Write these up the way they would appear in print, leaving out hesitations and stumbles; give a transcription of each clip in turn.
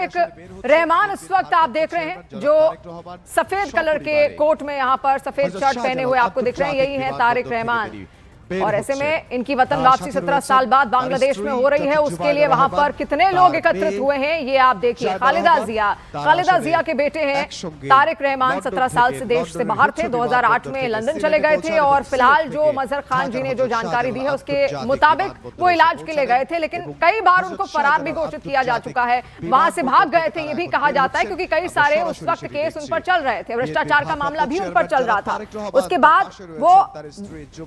एक रहमान इस वक्त आप देख रहे हैं जो सफेद कलर के कोट में यहाँ पर सफेद शर्ट पहने हुए आपको दिख रहे हैं, यही है तारिक रहमान। और ऐसे में इनकी वतन वापसी 17 साल बाद बांग्लादेश में हो रही है, उसके लिए वहां पर कितने लोग एकत्रित हुए हैं ये आप देखिए। खालिदा जिया के बेटे हैं तारिक रहमान, 17 साल से देश से बाहर थे, 2008 में लंदन चले गए थे और फिलहाल जो मजहर खान जी ने जो जानकारी दी है उसके मुताबिक वो इलाज के लिए गए थे, लेकिन कई बार उनको फरार भी घोषित किया जा चुका है, वहां से भाग गए थे ये भी कहा जाता है, क्योंकि कई सारे उस वक्त केस उन पर चल रहे थे, भ्रष्टाचार का मामला भी उन पर चल रहा था। उसके बाद वो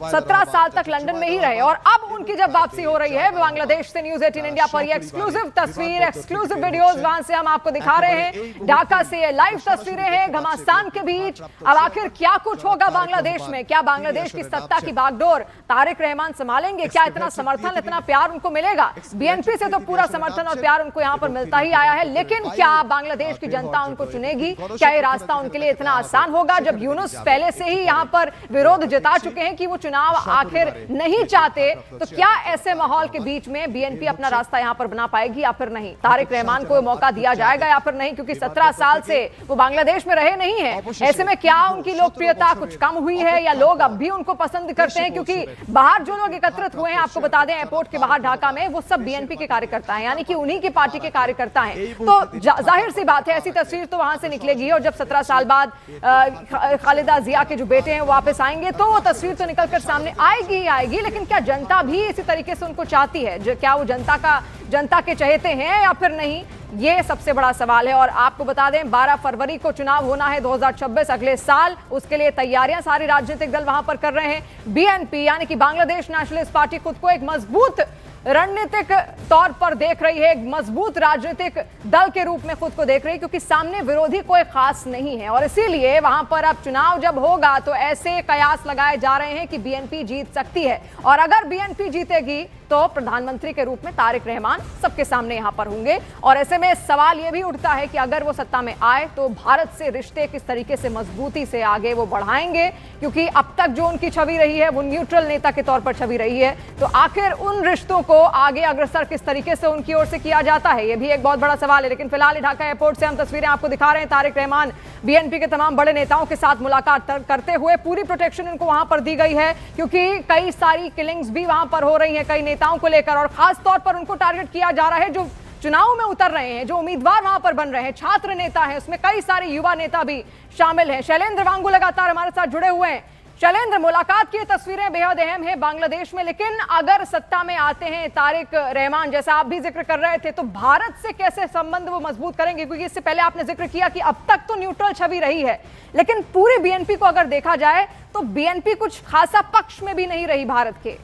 17 साल तक लंदन में ही रहे और अब उनकी जब वापसी हो रही है बांग्लादेश से, न्यूज़ 18 इंडिया पर ये एक्सक्लूसिव तस्वीर, एक्सक्लूसिव वीडियोस वहां से हम आपको दिखा रहे हैं। ढाका से ये लाइव तस्वीरें हैं घमासान के बीच। अब आखिर क्या कुछ होगा बांग्लादेश में? क्या बांग्लादेश की सत्ता की बागडोर तारिक रहमान संभालेंगे? क्या इतना समर्थन, इतना प्यार उनको मिलेगा? बीएनपी से तो पूरा समर्थन और प्यार उनको यहां पर मिलता ही आया है, लेकिन क्या बांग्लादेश की जनता उनको चुनेगी? क्या ये रास्ता उनके लिए इतना आसान होगा जब यूनुस पहले से ही यहां पर विरोध जता चुके हैं कि वो चुनाव आखिर नहीं चाहते? तो क्या ऐसे माहौल के बीच में बीएनपी अपना रास्ता यहां पर बना पाएगी या फिर नहीं? तारिक रहमान को मौका दिया जाएगा या फिर नहीं? क्योंकि 17 साल से वो बांग्लादेश में रहे नहीं है, ऐसे में क्या उनकी लोकप्रियता कुछ कम हुई है या लोग अब भी उनको पसंद करते हैं? क्योंकि बाहर जो लोग एकत्रित हुए हैं, आपको बता दें एयरपोर्ट के बाहर ढाका में, वो सब बीएनपी के कार्यकर्ता हैं, यानी कि उन्हीं की पार्टी के कार्यकर्ता हैं। तो जाहिर सी बात है ऐसी तस्वीर तो वहां से निकलेगी और जब 17 साल बाद खालिदा जिया के जो बेटे हैं वापस आएंगे तो वो तस्वीर तो निकलकर सामने आएगी ही आएगी। लेकिन क्या जनता भी इसी तरीके से उनको चाहती है? क्या वो जनता के चहेते हैं या फिर नहीं, ये सबसे बड़ा सवाल है। और आपको बता दें 12 फरवरी को चुनाव होना है 2026 अगले साल, उसके लिए तैयारियां सारे राजनीतिक दल वहां पर कर रहे हैं। बीएनपी यानी कि बांग्लादेश नेशनलिस्ट पार्टी खुद को एक मजबूत रणनीतिक तौर पर देख रही है, एक मजबूत राजनीतिक दल के रूप में खुद को देख रही है, क्योंकि सामने विरोधी कोई खास नहीं है और इसीलिए वहां पर अब चुनाव जब होगा तो ऐसे कयास लगाए जा रहे हैं कि बीएनपी जीत सकती है और अगर बीएनपी जीतेगी तो प्रधानमंत्री के रूप में तारिक रहमान सबके सामने यहां पर होंगे। और ऐसे में सवाल यह भी उठता है कि अगर वो सत्ता में आए तो भारत से रिश्ते किस तरीके से मजबूती से आगे वो बढ़ाएंगे, क्योंकि अब तक जो उनकी छवि रही है वो न्यूट्रल नेता के तौर पर छवि रही है, तो आखिर उन रिश्तों को आगे अग्रसर किस तरीके से उनकी ओर से किया जाता है, यह भी एक बहुत बड़ा सवाल है। लेकिन फिलहाल ढाका एयरपोर्ट से हम तस्वीरें आपको दिखा रहे हैं। तारिक रहमान बीएनपी के तमाम बड़े नेताओं के साथ मुलाकात करते हुए, पूरी प्रोटेक्शन इनको वहां पर दी गई है क्योंकि कई सारी किलिंग्स भी वहां पर हो रही हैं कई नेताओं को लेकर और खास तौर पर उनको टारगेट किया जा रहा है जो चुनाव में उतर रहे हैं, जो उम्मीदवार वहां पर बन रहे हैं, छात्र नेता हैं, उसमें कई सारे युवा नेता भी शामिल हैं। शैलेंद्र वांगू लगातार हमारे साथ जुड़े हुए हैं। शैलेंद्र, मुलाकात की तस्वीरें बेहद अहम है बांग्लादेश में, लेकिन अगर सत्ता में आते हैं तारिक रहमान, जैसा आप भी जिक्र कर रहे थे, तो भारत से कैसे संबंध वो मजबूत करेंगे? क्योंकि इससे पहले आपने जिक्र किया कि अब तक तो न्यूट्रल छवि रही है, लेकिन पूरी बीएनपी को अगर देखा जाए तो बीएनपी कुछ खासा पक्ष में भी नहीं रही भारत के।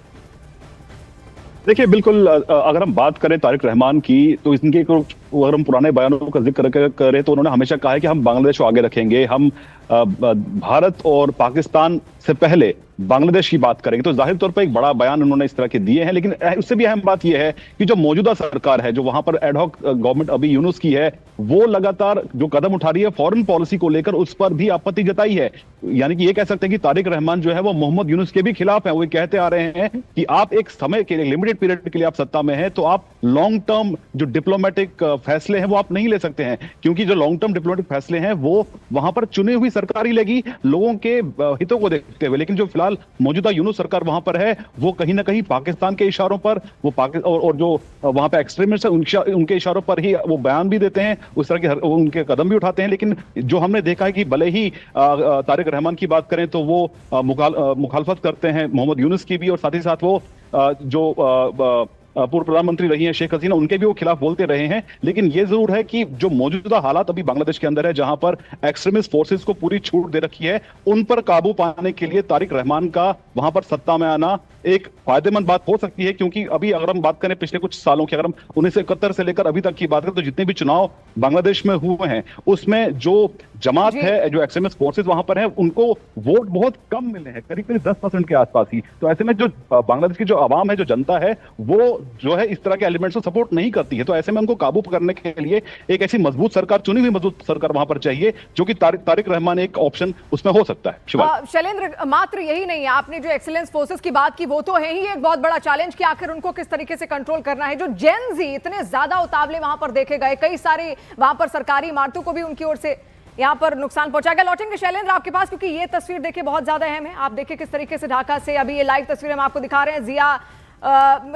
देखिए, बिल्कुल अगर हम बात करें तारिक रहमान की तो इनके अगर हम पुराने बयानों का जिक्र करें तो उन्होंने हमेशा कहा है कि हम बांग्लादेश को आगे रखेंगे, हम भारत और पाकिस्तान से पहले बांग्लादेश की बात करेंगे। तो जाहिर तौर पर एक बड़ा बयान उन्होंने इस तरह के दिए हैं, लेकिन उससे भी अहम बात यह है कि जो मौजूदा सरकार है, जो वहां पर एडहॉक गवर्नमेंट अभी यूनुस की है, वो लगातार जो कदम उठा रही है फॉरेन पॉलिसी को लेकर, उस पर भी आपत्ति जताई है। यानी कि ये कह सकते हैं कि तारिक रहमान जो है वो मोहम्मद यूनुस के भी खिलाफ है। वो कहते आ रहे हैं कि आप एक समय के लिए, लिमिटेड पीरियड के लिए आप सत्ता में हैं, तो आप लॉन्ग टर्म जो डिप्लोमेटिक फैसले हैं वो आप नहीं ले सकते हैं, क्योंकि जो लॉन्ग टर्म डिप्लोमेटिक फैसले हैं वो वहां पर चुनी हुई सरकार ही लेगी लोगों के हितों को देखते हुए। लेकिन जो फिलहाल मौजूदा यूनुस सरकार वहां पर है वो कहीं ना कहीं पाकिस्तान के इशारों पर, वो और जो वहां पे एक्सट्रीमिस्ट है उनके इशारों पर ही वो बयान भी देते हैं, उस तरह के उनके कदम भी उठाते हैं। लेकिन जो हमने देखा है कि भले ही तारिक रहमान की बात करें तो वो मुखालफत करते हैं मोहम्मद यूनुस की भी, और साथ ही साथ वो जो पूर्व प्रधानमंत्री रही हैं शेख हसीना, उनके भी वो खिलाफ बोलते रहे हैं। लेकिन ये जरूर है कि जो मौजूदा हालात अभी बांग्लादेश के अंदर है, जहां पर एक्सट्रीमिस्ट फोर्सेस को पूरी छूट दे रखी है, उन पर काबू पाने के लिए तारिक रहमान का वहां पर सत्ता में आना एक फायदेमंद बात हो सकती है। क्योंकि अभी अगर हम बात करें पिछले कुछ सालों की, अगर हम 1971 से लेकर अभी तक की बात करें तो जितने भी चुनाव बांग्लादेश में हुए हैं उसमें जो जमात है, जो एक्सट्रीमिस्ट फोर्सेस वहां पर है, उनको वोट बहुत कम मिले हैं, करीब करीब 10% के आसपास ही। तो ऐसे में जो बांग्लादेश की जो आवाम है, जो जनता है, वो जो है इस तरह के एलिमेंट्स को सपोर्ट नहीं करती है। तो ऐसे में उनको काबू करने के लिए एक ऐसी मजबूत सरकार, चुनी हुई मजबूत सरकार वहां पर चाहिए, जो कि तारिक रहमान एक ऑप्शन उसमें हो सकता है। शैलेंद्र, मात्र यही नहीं है, आपने जो एक्सीलेंस फोर्सेस की बात की वो तो है ही एक बहुत बड़ा चैलेंज कि आखिर उनको किस तरीके से कंट्रोल करना है। जो जेन जी इतने ज्यादा उतावले वहां पर देखे गए, कई सारे वहां पर सरकारी इमारतों को भी उनकी ओर से यहां पर नुकसान पहुंचा गया। लौटेंगे शैलेंद्र आपके पास, क्योंकि ये तस्वीर देखिए बहुत ज्यादा अहम है। आप देखिए किस तरीके से ढाका से अभी ये लाइव तस्वीर हम आपको दिखा रहे हैं।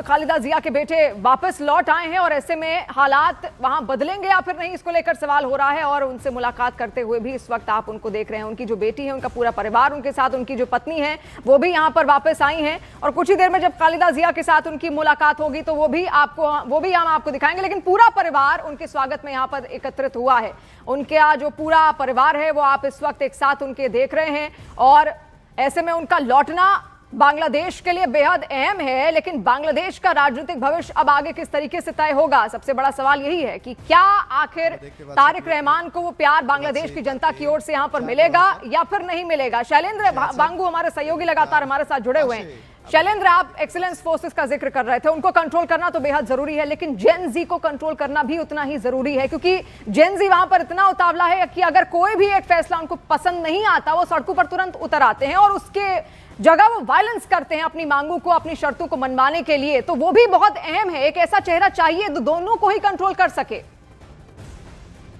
खालिदा जिया के बेटे वापस लौट आए हैं और ऐसे में हालात वहां बदलेंगे या फिर नहीं, इसको लेकर सवाल हो रहा है। और उनसे मुलाकात करते हुए भी इस वक्त आप उनको देख रहे हैं, उनकी जो बेटी है, उनका पूरा परिवार उनके साथ, उनकी जो पत्नी है वो भी यहां पर वापस आई हैं। और कुछ ही देर में जब खालिदा जिया के साथ उनकी मुलाकात होगी तो वो भी हम आपको दिखाएंगे। लेकिन पूरा परिवार उनके स्वागत में यहाँ पर एकत्रित हुआ है। उनका जो पूरा परिवार है वो आप इस वक्त एक साथ उनके देख रहे हैं। और ऐसे में उनका लौटना बांग्लादेश के लिए बेहद अहम है। लेकिन बांग्लादेश का राजनीतिक भविष्य अब आगे किस तरीके से तय होगा, सबसे बड़ा सवाल यही है कि क्या आखिर तारिक रहमान को वो प्यार बांग्लादेश की जनता की ओर से यहां पर मिलेगा या फिर नहीं मिलेगा। शैलेंद्र बांगू हमारे सहयोगी लगातार हमारे साथ जुड़े हुए हैं। शैलेंद्र, आप एक्सीलेंस फोर्सेस का जिक्र कर रहे थे, उनको कंट्रोल करना तो बेहद जरूरी है, लेकिन जेन जी को कंट्रोल करना भी उतना ही जरूरी है, क्योंकि जेन जी वहां पर इतना उतावला है कि अगर कोई भी एक फैसला उनको पसंद नहीं आता वो सड़कों पर तुरंत उतर आते हैं और उसके जगह वो वायलेंस करते हैं अपनी मांगों को, अपनी शर्तों को मनवाने के लिए। तो वो भी बहुत अहम है, एक ऐसा चेहरा चाहिए जो दोनों को ही कंट्रोल कर सके।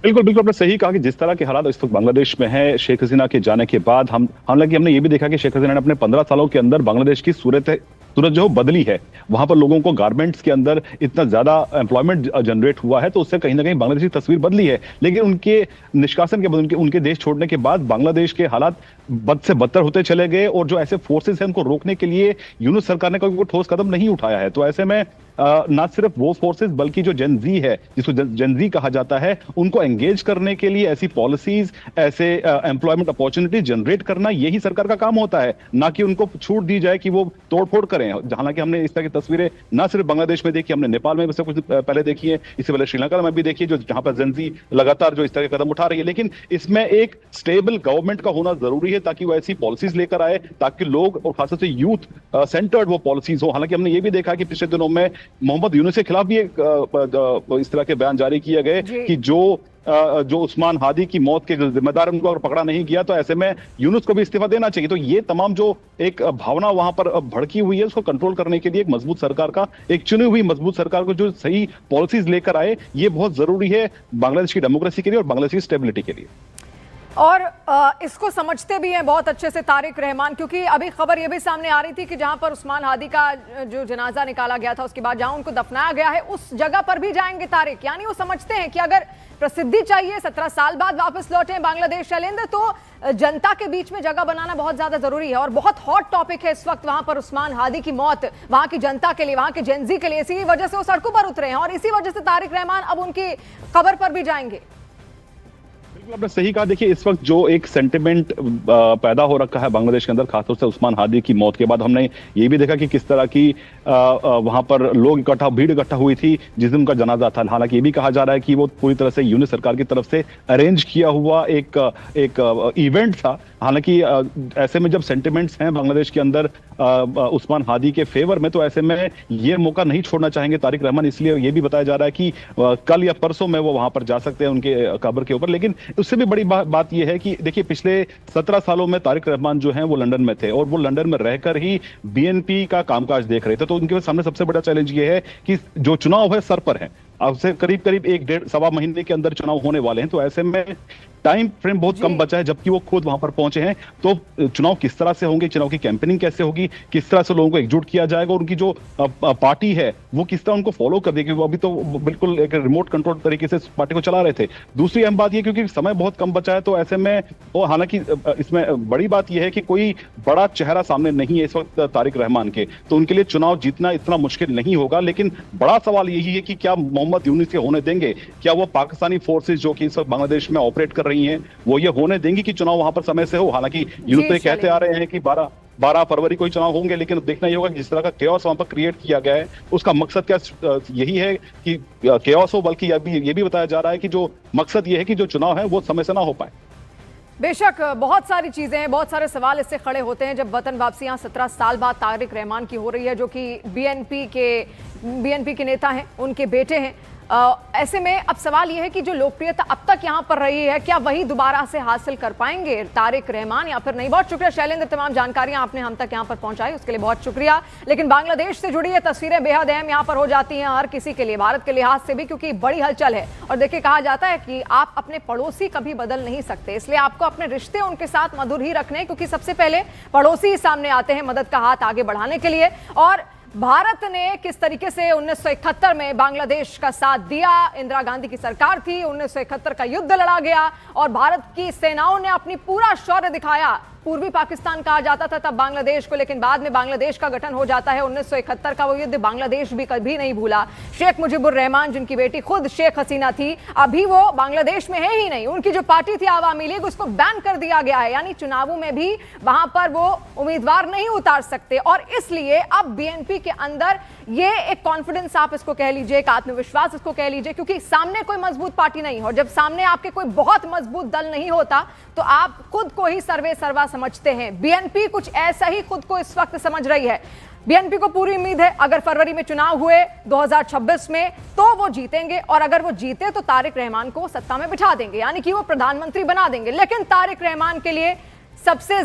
बिल्कुल बिल्कुल, आपने सही कहा कि जिस तरह के हालात इस वक्त बांग्लादेश में है, शेख हसीना के जाने के बाद हालांकि हमने ये भी देखा कि शेख हसीना ने अपने 15 सालों के अंदर बांग्लादेश की सूरत जो बदली है। वहां पर लोगों को गारमेंट्स के अंदर इतना ज्यादा एम्प्लॉयमेंट जनरेट हुआ है, तो उससे कहीं ना कहीं बांग्लादेश की तस्वीर बदली है। लेकिन उनके निष्कासन के बाद, उनके देश छोड़ने के बाद बांग्लादेश के हालात बद से बदतर होते चले गए। और जो ऐसे फोर्सेस हैं उनको रोकने के लिए यूनुस सरकार ने कोई ठोस कदम नहीं उठाया है। तो ऐसे में ना सिर्फ वो फोर्सेस बल्कि जो जेन जी है, जिसको जेन जी कहा जाता है, उनको एंगेज करने के लिए ऐसी पॉलिसीज, ऐसे एम्प्लॉयमेंट अपॉर्चुनिटी जनरेट करना, यही सरकार का काम होता है। ना कि उनको छूट दी जाए कि वो तोड़फोड़ करें। हालांकि हमने इस तरह की तस्वीरें ना सिर्फ बांग्लादेश में देखी, हमने नेपाल में कुछ पहले देखी है, इससे पहले श्रीलंका में भी देखी, जो जहां पर जेन जी लगातार जो इस तरह के कदम उठा रही है। लेकिन इसमें एक स्टेबल गवर्नमेंट का होना जरूरी है ताकि वो ऐसी पॉलिसीज लेकर आए ताकि लोग, और खासतौर से यूथ सेंटर्ड वो पॉलिसीज हो। हालांकि हमने ये भी देखा कि पिछले दिनों में मोहम्मद यूनुस के खिलाफ भी इस तरह के बयान जारी किए गए कि जो उस्मान हादी की मौत के जिम्मेदार उनको अगर पकड़ा नहीं गया तो ऐसे में यूनुस को भी इस्तीफा देना चाहिए। तो ये तमाम जो एक भावना वहां पर भड़की हुई है, उसको कंट्रोल करने के लिए एक मजबूत सरकार का, एक चुनी हुई मजबूत सरकार को जो सही पॉलिसीज लेकर आए, ये बहुत जरूरी है बांग्लादेश की डेमोक्रेसी के लिए और बांग्लादेश की स्टेबिलिटी के लिए। और इसको समझते भी हैं बहुत अच्छे से तारिक रहमान, क्योंकि अभी खबर यह भी सामने आ रही थी कि जहां पर उस्मान हादी का जो जनाजा निकाला गया था, उसके बाद जहां उनको दफनाया गया है, उस जगह पर भी जाएंगे तारिक। यानी वो समझते हैं कि अगर प्रसिद्धि चाहिए, 17 साल बाद वापस लौटे बांग्लादेश शैलेंद्र, तो जनता के बीच में जगह बनाना बहुत ज्यादा जरूरी है। और बहुत हॉट टॉपिक है इस वक्त वहां पर उस्मान हादी की मौत, वहां की जनता के लिए, वहां के जेनजी के लिए। इसी वजह से वो सड़कों पर उतरे हैं और इसी वजह से तारिक रहमान अब उनकी खबर पर भी जाएंगे। आपने सही कहा। देखिए, इस वक्त जो एक सेंटिमेंट पैदा हो रखा है बांग्लादेश के अंदर, खासतौर से उस्मान हादी की मौत के बाद, हमने ये भी देखा कि किस तरह की वहां पर लोग भीड़ इकट्ठा हुई थी जिस दिन उनका जनाजा था। हालांकि ये भी कहा जा रहा है कि वो पूरी तरह से यूनिस सरकार की तरफ से अरेंज किया हुआ एक इवेंट था। हालांकि ऐसे में जब सेंटिमेंट्स हैं बांग्लादेश के अंदर उस्मान हादी के फेवर में, तो ऐसे में ये मौका नहीं छोड़ना चाहेंगे तारिक रहमान। इसलिए ये भी बताया जा रहा है कि कल या परसों में वो वहां पर जा सकते हैं उनके कब्र के ऊपर। लेकिन उससे भी बड़ी बात यह है कि देखिए, पिछले 17 सालों में तारिक रहमान जो हैं वो लंदन में थे और वो लंदन में रहकर ही बीएनपी का कामकाज देख रहे थे। तो उनके सामने सबसे बड़ा चैलेंज ये है कि जो चुनाव है सर पर है, अब से करीब 1-1.5-1.25 महीने के अंदर चुनाव होने वाले हैं। तो ऐसे में टाइम फ्रेम बहुत कम बचा है, जबकि वो खुद वहां पर पहुंचे हैं। तो चुनाव किस तरह से होंगे, चुनाव की कैंपेनिंग कैसे होगी, किस तरह से लोगों को एकजुट किया जाएगा, और उनकी जो पार्टी है वो किस तरह उनको फॉलो कर देगी। वो अभी तो बिल्कुल एक रिमोट कंट्रोल तरीके से पार्टी को चला रहे थे। दूसरी अहम बात यह, क्योंकि समय बहुत कम बचा है, तो ऐसे में, और हालांकि इसमें बड़ी बात यह है कि कोई बड़ा चेहरा सामने नहीं है इस वक्त तारिक रहमान के, तो उनके लिए चुनाव जीतना इतना मुश्किल नहीं होगा। लेकिन बड़ा सवाल यही है कि क्या मोहम्मद यूनुस के होने देंगे, क्या वो पाकिस्तानी फोर्सेज जो कि इस वक्त बांग्लादेश में ऑपरेट कर रही हैं, वो ये होने देंगी कि चुनाव वहां पर समय से हो। हालांकि यूनुस तो कहते आ रहे हैं कि 12 फरवरी को ही चुनाव होंगे, लेकिन देखना ही होगा कि जिस तरह का केओस वहां पर क्रिएट किया गया है, उसका मकसद क्या यही है कि केओस हो, बल्कि ये भी बताया जा रहा है कि जो मकसद ये है कि जो चुनाव है वो समय से ना हो पाए। बेशक बहुत सारी चीजें हैं, बहुत सारे सवाल इससे खड़े होते हैं जब वतन वापसी यहाँ 17 साल बाद तारिक रहमान की हो रही है, जो कि बीएनपी के नेता हैं, उनके बेटे हैं। ऐसे में अब सवाल यह है कि जो लोकप्रियता अब तक यहां पर रही है, क्या वही दोबारा से हासिल कर पाएंगे तारिक रहमान या फिर नहीं? बहुत शुक्रिया शैलेंद्र, तमाम जानकारियां आपने हम तक यहां पर पहुंचाई, उसके लिए बहुत शुक्रिया। लेकिन बांग्लादेश से जुड़ी ये तस्वीरें बेहद अहम यहां पर हो जाती हैं हर किसी के लिए, भारत के लिहाज से भी, क्योंकि बड़ी हलचल है। और देखिए, कहा जाता है कि आप अपने पड़ोसी कभी बदल नहीं सकते, इसलिए आपको अपने रिश्ते उनके साथ मधुर ही रखने, क्योंकि सबसे पहले पड़ोसी ही सामने आते हैं मदद का हाथ आगे बढ़ाने के लिए। और भारत ने किस तरीके से 1971 में बांग्लादेश का साथ दिया, इंदिरा गांधी की सरकार थी, 1971 का युद्ध लड़ा गया और भारत की सेनाओं ने अपनी पूरा शौर्य दिखाया। पूर्वी पाकिस्तान कहा जाता था तब बांग्लादेश को, लेकिन बाद में बांग्लादेश का गठन हो जाता है। 1971 का वो युद्ध बांग्लादेश भी कभी नहीं भूला। शेख मुजीबुर रहमान, जिनकी बेटी खुद शेख हसीना थी, अभी वो बांग्लादेश में है ही नहीं। उनकी जो पार्टी थी आवामी लीग, उसको बैन कर दिया गया है, यानी चुनावों में भी वहां पर वो उम्मीदवार नहीं उतार सकते। और इसलिए अब बीएनपी के अंदर ये एक कॉन्फिडेंस, आप इसको कह लीजिए, एक आत्मविश्वास इसको कह लीजिए, क्योंकि सामने कोई मजबूत पार्टी नहीं हो। जब सामने आपके कोई बहुत मजबूत दल नहीं होता तो आप खुद को ही सर्वे सर्वा समझते हैं। बीएनपी कुछ ऐसा ही खुद को इस वक्त समझ रही है। बीएनपी को पूरी उम्मीद है अगर फरवरी में चुनाव हुए 2026 में तो वो जीतेंगे, और अगर वो जीते तो तारिक रहमान को सत्ता में बिठा देंगे, यानी कि वो प्रधानमंत्री बना देंगे। लेकिन तारिक रहमान के लिए सबसे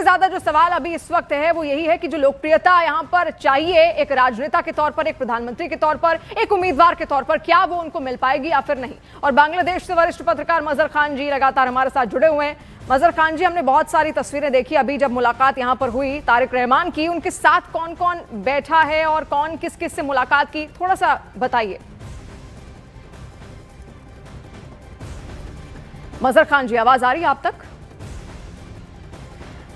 ज्यादा जो सवाल अभी इस वक्त है वो यही है कि जो लोकप्रियता यहां पर चाहिए एक राजनेता के तौर पर, एक प्रधानमंत्री के तौर पर, एक उम्मीदवार के तौर पर, क्या वो उनको मिल पाएगी या फिर नहीं। और बांग्लादेश से वरिष्ठ पत्रकार मजहर खान जी लगातार हमारे साथ जुड़े हुए हैं। मजहर खान जी, हमने बहुत सारी तस्वीरें देखी अभी जब मुलाकात यहां पर हुई तारिक रहमान की, उनके साथ कौन कौन बैठा है और कौन किस किस से मुलाकात की, थोड़ा सा बताइए। मजहर खान जी, आवाज आ रही है आप तक?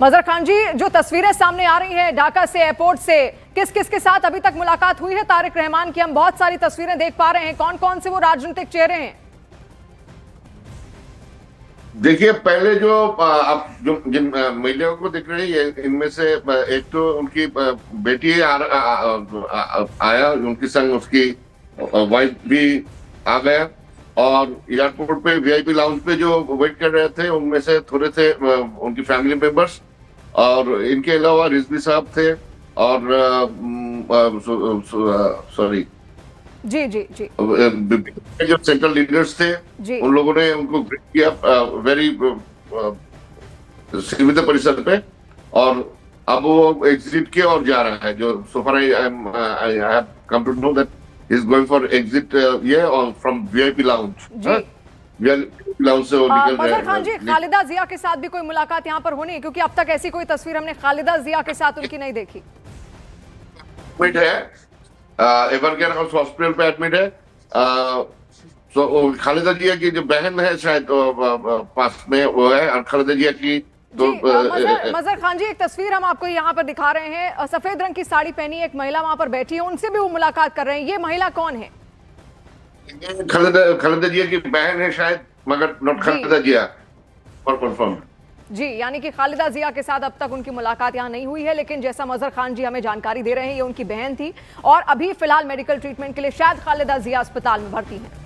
मजहर खान जी, जो तस्वीरें सामने आ रही हैं ढाका से, एयरपोर्ट से, किस किस के साथ अभी तक मुलाकात हुई है तारिक रहमान की? हम बहुत सारी तस्वीरें देख पा रहे हैं, कौन कौन से वो राजनीतिक चेहरे हैं? देखिए, पहले जो आप जो जिन महिलाओं को देख रहे हैं, इनमें से एक तो उनकी बेटी आया, उनके संग उसकी वाइफ भी आ गया, और एयरपोर्ट पे वीआईपी लाउंज पे जो वेट कर रहे थे उनमें से थोड़े थे उनकी फैमिली मेंबर्स, और इनके अलावा रिजवी साहब थे, और सॉरी जी जी जी जो सेंट्रल लीडर्स थे, उन लोगों ने उनको ग्रीट किया वेरी सीमित परिसर पे, और अब वो एग्जिट किया और जा रहा है। जो so far I have come to know that he is going for exit ये और फ्रॉम वीआईपी लाउंज लाउंज से वो निकल रहे हैं। मजहर खान जी, खालिदा जिया के साथ भी कोई मुलाकात यहाँ पर होनी है? क्योंकि अब तक ऐसी कोई तस्वीर हमने खालिदा जिया के साथ उनकी नहीं देखी। एडमिट है, एवरकेयर हाउस हॉस्पिटल पे एडमिट है। खालिदा जिया की जो बहन है शायद पास में वो है, और खालिदा जिया की तो मजहर खान जी, एक तस्वीर हम आपको यहाँ पर दिखा रहे हैं, सफेद रंग की साड़ी पहनी एक महिला वहां पर बैठी है, उनसे भी वो मुलाकात कर रहे हैं। ये महिला कौन है? खालिदा जिया की बहन है शायद, मगर not Khaleda Zia for confirm. जी, यानी कि खालिदा जिया के साथ अब तक उनकी मुलाकात यहाँ नहीं हुई है, लेकिन जैसा मजहर खान जी हमें जानकारी दे रहे हैं, ये उनकी बहन थी और अभी फिलहाल मेडिकल ट्रीटमेंट के लिए शायद खालिदा जिया अस्पताल में भर्ती है।